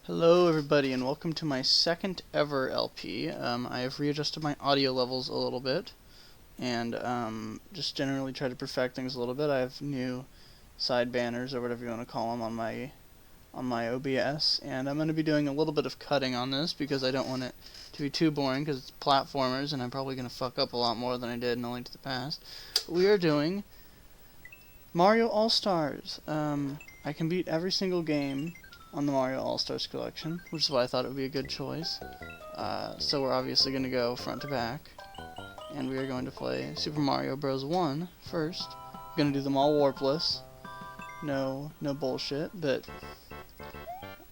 Hello everybody and welcome to my second ever LP. I have readjusted my audio levels a little bit and just generally try to perfect things a little bit. I have new side banners or whatever you want to call them on my OBS, and I'm going to be doing a little bit of cutting on this because I don't want it to be too boring because it's platformers and I'm probably going to fuck up a lot more than I did in A Link to the Past. But we are doing Mario All-Stars. I can beat every single game on the Mario All-Stars collection, which is why I thought it would be a good choice. So we're obviously going to go front to back, and we are going to play Super Mario Bros. 1 first. I'm going to do them all warpless. No bullshit, but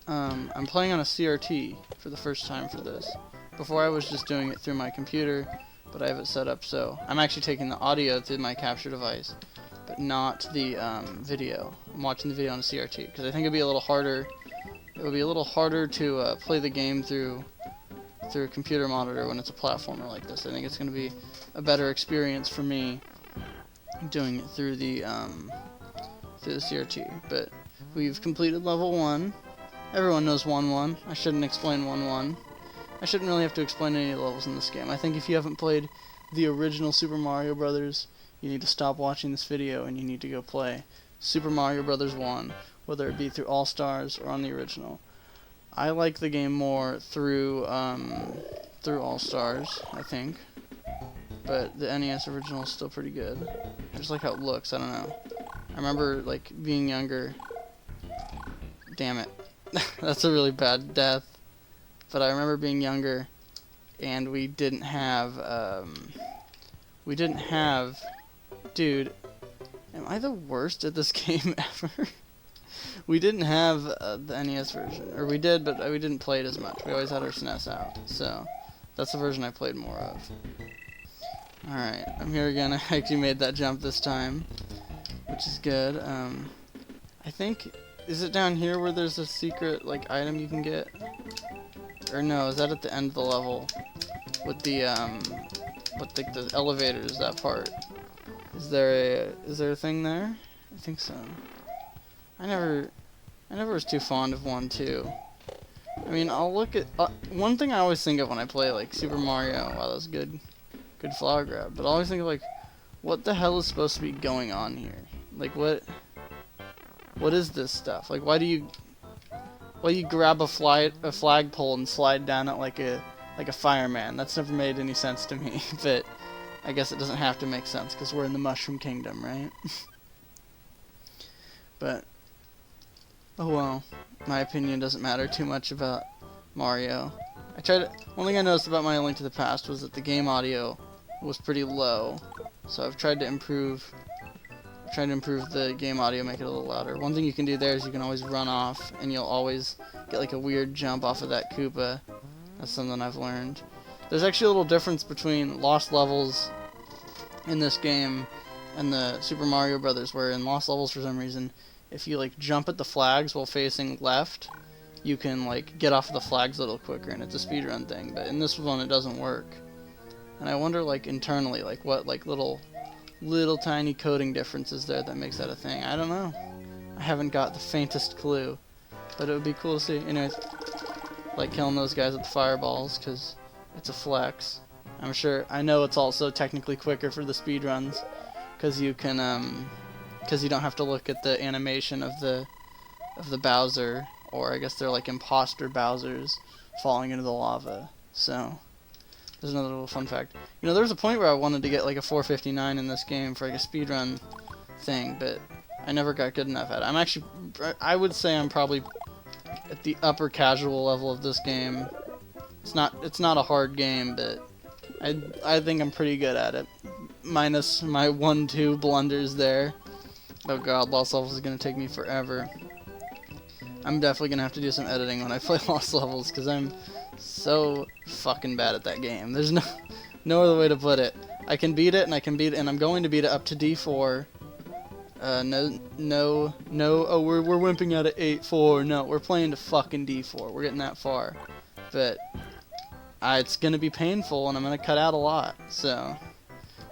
I'm playing on a CRT for the first time for this. Before I was just doing it through my computer, but I have it set up so I'm actually taking the audio through my capture device, but not the video. I'm watching the video on a CRT because I think it'd be a little harder. It would be a little harder to play the game through a computer monitor when it's a platformer like this. I think it's going to be a better experience for me doing it through the CRT. But we've completed level 1. Everyone knows 1-1. I shouldn't explain 1-1. I shouldn't really have to explain any levels in this game. I think if you haven't played the original Super Mario Brothers, you need to stop watching this video and you need to go play Super Mario Brothers 1, whether it be through All-Stars or on the original. I like the game more through All-Stars, I think, but the NES original is still pretty good. I just like how it looks. I don't know. I remember like being younger. Damn it, that's a really bad death. But I remember being younger, and we didn't have. Dude, am I the worst at this game ever? We didn't have the NES version, or we did, but we didn't play it as much. We always had our SNES out, so that's the version I played more of. Alright, I'm here again. I actually made that jump this time, which is good. I think, is it down here where there's a secret, like, item you can get? Or no, is that at the end of the level? With the elevators, that part. Is there a thing there? I think so. I never was too fond of 1-2. I mean, I'll look at one thing I always think of when I play like Super Mario. Wow, that's good flower grab. But I always think of like, what the hell is supposed to be going on here? Like, what is this stuff? Like, why do you grab a flagpole and slide down it like a fireman? That's never made any sense to me. But I guess it doesn't have to make sense because we're in the Mushroom Kingdom, right? But oh well, my opinion doesn't matter too much about Mario. One thing I noticed about my Link to the Past was that the game audio was pretty low, so I've tried to improve the game audio, make it a little louder. One thing you can do there is you can always run off, and you'll always get like a weird jump off of that Koopa. That's something I've learned. There's actually a little difference between Lost Levels in this game and the Super Mario Brothers, where in Lost Levels, for some reason, if you like jump at the flags while facing left, you can like get off of the flags a little quicker, and it's a speedrun thing. But in this one, it doesn't work. And I wonder, like internally, like what like little tiny coding differences there that makes that a thing. I don't know. I haven't got the faintest clue, but it would be cool to see. Anyways, like killing those guys with the fireballs because it's a flex. I know it's also technically quicker for the speedruns because you can because you don't have to look at the animation of the Bowser, or I guess they're like imposter Bowsers falling into the lava. So there's another little fun fact. You know, there was a point where I wanted to get like a 459 in this game for like a speedrun thing, but I never got good enough at it. I would say I'm probably at the upper casual level of this game. It's not a hard game, but I think I'm pretty good at it. Minus my 1-2 blunders there. Oh god, Lost Levels is going to take me forever. I'm definitely going to have to do some editing when I play Lost Levels, because I'm so fucking bad at that game. There's no other way to put it. I can beat it, and I'm going to beat it up to D4. No, oh, we're wimping out at 8-4. No, we're playing to fucking D4. We're getting that far. But it's going to be painful, and I'm going to cut out a lot, so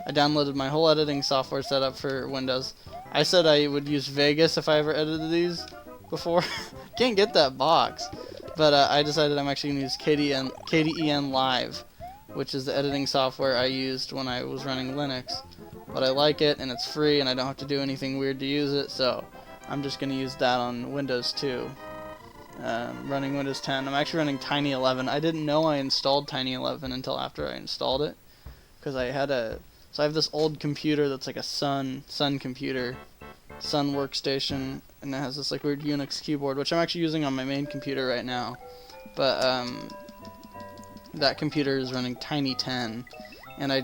I downloaded my whole editing software setup for Windows. I said I would use Vegas if I ever edited these before. Can't get that box. But I decided I'm actually going to use KDEN Live, which is the editing software I used when I was running Linux. But I like it, and it's free, and I don't have to do anything weird to use it, so I'm just going to use that on Windows 2. Running Windows 10. I'm actually running Tiny 11. I didn't know I installed Tiny 11 until after I installed it, because I have this old computer that's like a Sun computer, Sun workstation, and it has this like weird Unix keyboard, which I'm actually using on my main computer right now. But that computer is running Tiny 10, and I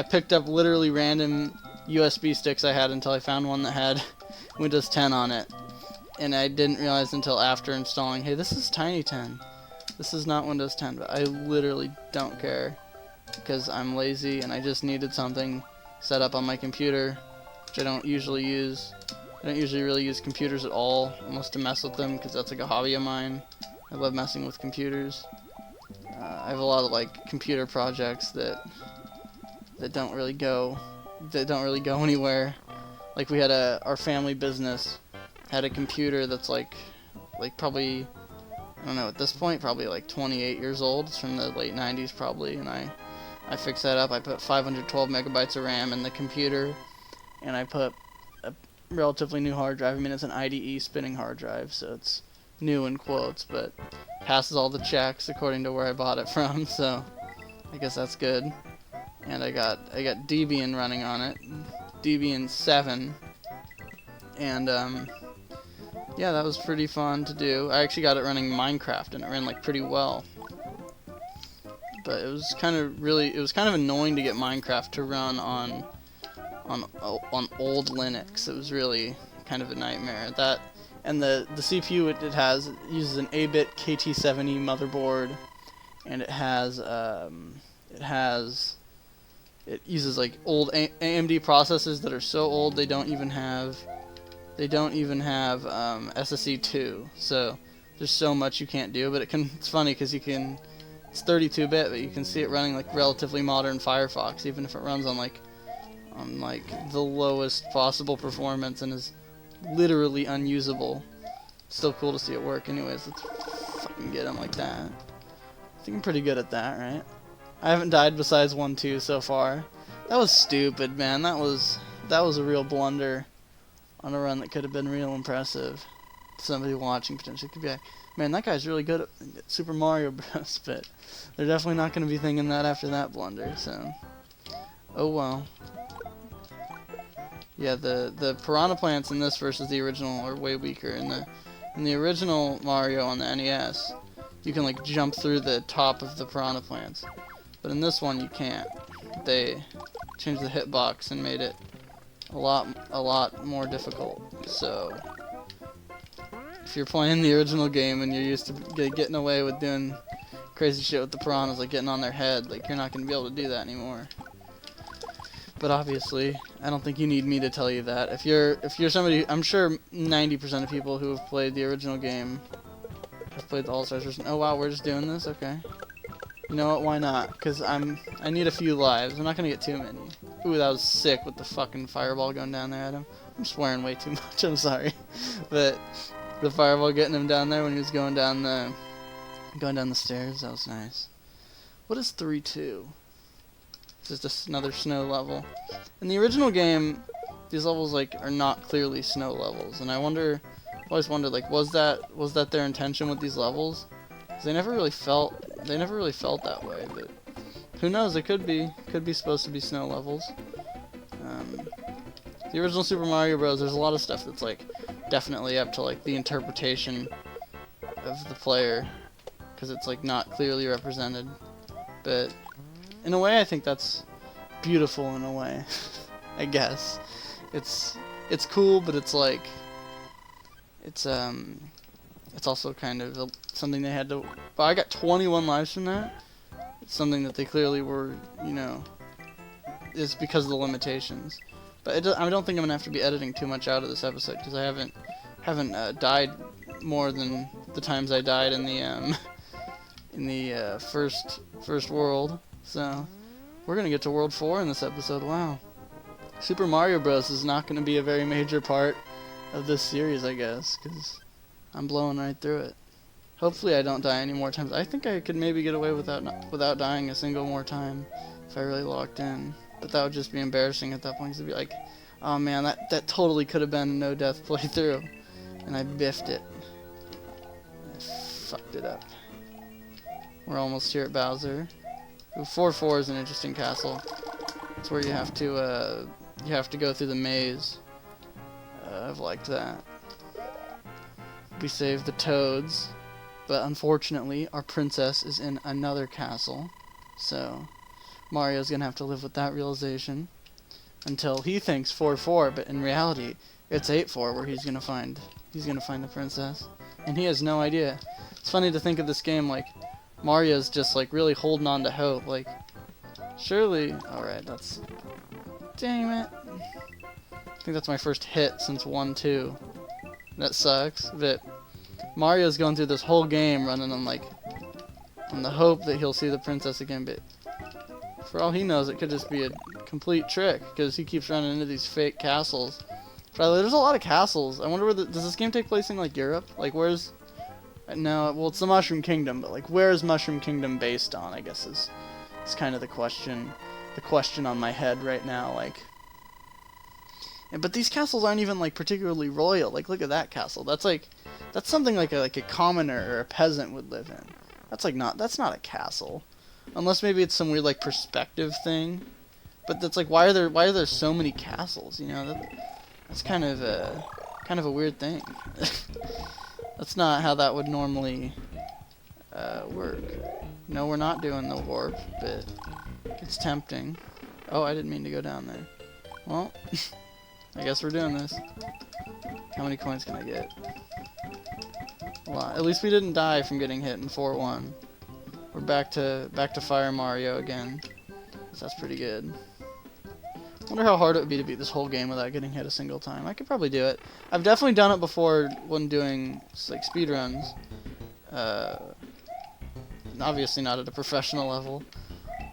picked up literally random USB sticks I had until I found one that had Windows 10 on it, and I didn't realize until after installing, hey, this is Tiny 10. This is not Windows 10, but I literally don't care, because I'm lazy and I just needed something set up on my computer, which I don't usually use. I don't usually really use computers at all, unless to mess with them, because that's like a hobby of mine. I love messing with computers. I have a lot of like computer projects that don't really go anywhere. Like we had our family business had a computer that's like probably, I don't know, at this point probably like 28 years old. It's from the late 90s probably, and I fixed that up. I put 512 megabytes of RAM in the computer, and I put a relatively new hard drive. I mean, it's an IDE spinning hard drive, so it's new in quotes, but passes all the checks according to where I bought it from, so I guess that's good. And I got Debian running on it, Debian 7, and yeah, that was pretty fun to do. I actually got it running Minecraft, and it ran like pretty well. But it was kind of annoying to get Minecraft to run on old Linux. It was really kind of a nightmare. That, and the CPU it uses an 8-bit KT70 motherboard, and it uses like old AMD processors that are so old they don't even have SSE 2. So there's so much you can't do. But it's funny because it's 32-bit, but you can see it running like relatively modern Firefox, even if it runs on like the lowest possible performance and is literally unusable. Still cool to see it work. Anyways, let's fucking get him like that. I think I'm pretty good at that, right? I haven't died besides 1-2 so far. That was stupid, man. That was a real blunder on a run that could have been real impressive. Somebody watching potentially could be like, man, that guy's really good at Super Mario Bros. But they're definitely not going to be thinking that after that blunder, so oh well. Yeah, the piranha plants in this versus the original are way weaker. In the original Mario on the NES, you can like jump through the top of the piranha plants, but in this one you can't. They changed the hitbox and made it a lot more difficult. So if you're playing the original game and you're used to getting away with doing crazy shit with the piranhas, like getting on their head, like you're not going to be able to do that anymore. But obviously, I don't think you need me to tell you that. If you're somebody, I'm sure 90% of people who have played the original game have played the All-Stars version. Oh wow, we're just doing this? Okay. You know what, why not? Because I need a few lives. I'm not going to get too many. Ooh, that was sick with the fucking fireball going down there at him. I'm swearing way too much, I'm sorry. But the fireball getting him down there when he was going down the stairs, that was nice. What is 3-2? It's just another snow level. In the original game, these levels like are not clearly snow levels, and I always wondered like, was that their intention with these levels? 'Cause they never really felt that way. But who knows? It could be supposed to be snow levels. The original Super Mario Bros. There's a lot of stuff that's like definitely up to like the interpretation of the player, because it's like not clearly represented. But in a way, I think that's beautiful in a way. I guess it's cool, but it's like it's also kind of something they had to. But I got 21 lives from that. It's something that they clearly were, is because of the limitations. But I don't think I'm gonna have to be editing too much out of this episode, because I haven't died more than the times I died in the first world. So we're gonna get to World 4 in this episode. Wow. Super Mario Bros. Is not gonna be a very major part of this series, I guess, because I'm blowing right through it. Hopefully I don't die any more times. I think I could maybe get away without dying a single more time if I really locked in. But that would just be embarrassing at that point. 'Cause it'd be like, oh man, that totally could have been a no-death playthrough. And I biffed it. I fucked it up. We're almost here at Bowser. 4-4 is an interesting castle. It's where you have to go through the maze. I've liked that. We saved the Toads, but unfortunately our princess is in another castle, so Mario's gonna have to live with that realization until he thinks 4-4, but in reality it's 8-4 where he's gonna find the princess, and he has no idea. It's funny to think of this game like Mario's just like really holding on to hope, like surely. Alright, that's, dang it. I think that's my first hit since 1-2. That sucks, but Mario's going through this whole game running on the hope that he'll see the princess again, but for all he knows it could just be a complete trick because he keeps running into these fake castles. But there's a lot of castles. I wonder where does this game take place in like Europe? Like where's, no, well it's the Mushroom Kingdom, but like where is Mushroom Kingdom based on, I guess is kind of the question on my head right now, like. But these castles aren't even like particularly royal. Like look at that castle. That's something like a commoner or a peasant would live in. That's not a castle. Unless maybe it's some weird like perspective thing. But that's like why are there so many castles, you know? That's kind of a weird thing. That's not how that would normally work. No, we're not doing the warp, but it's tempting. Oh, I didn't mean to go down there. Well, I guess we're doing this. How many coins can I get? A lot. At least we didn't die from getting hit in 4-1. We're back to Fire Mario again. So that's pretty good. Wonder how hard it would be to beat this whole game without getting hit a single time. I could probably do it. I've definitely done it before when doing like speedruns. Obviously not at a professional level.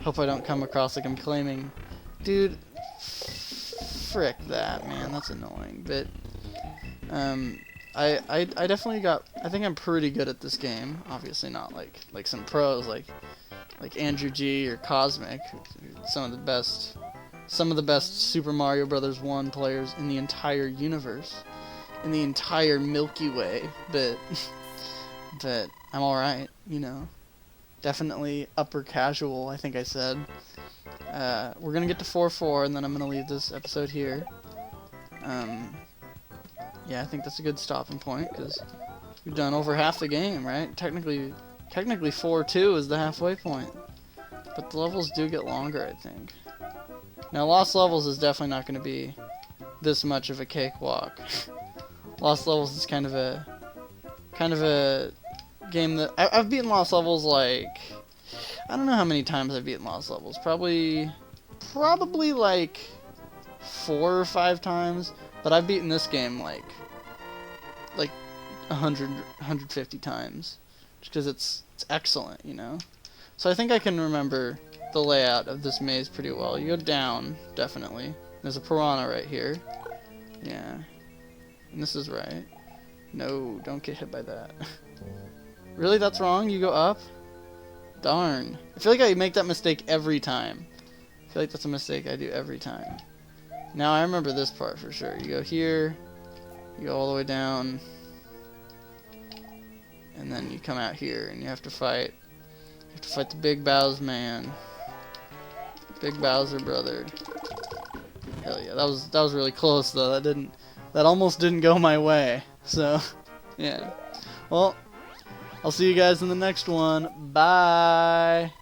Hope I don't come across like I'm claiming, dude. Frick that, man. That's annoying. But I definitely I think I'm pretty good at this game. Obviously not like some pros like Andrew G or Cosmic, some of the best Super Mario Brothers 1 players in the entire universe, in the entire Milky Way. But I'm all right, you know. Definitely upper casual, I think I said. We're gonna get to 4-4, and then I'm gonna leave this episode here. Yeah, I think that's a good stopping point because we've done over half the game, right? Technically 4-2 is the halfway point, but the levels do get longer, I think. Now, Lost Levels is definitely not going to be this much of a cakewalk. Lost Levels is kind of a game that I've beaten Lost Levels like, I don't know how many times I've beaten Lost Levels. Probably like 4 or 5 times. But I've beaten this game like 100, 150 times. Just because it's excellent, you know? So I think I can remember the layout of this maze pretty well. You go down, definitely. There's a piranha right here. Yeah. And this is right. No, don't get hit by that. Really? That's wrong? You go up? Darn. I feel like I make that mistake every time. I feel like that's a mistake I do every time. Now I remember this part for sure. You go here, you go all the way down, and then you come out here and you have to fight the Big Bowser man. Big Bowser brother. Hell yeah, that was really close though. That almost didn't go my way. So, yeah. Well, I'll see you guys in the next one. Bye.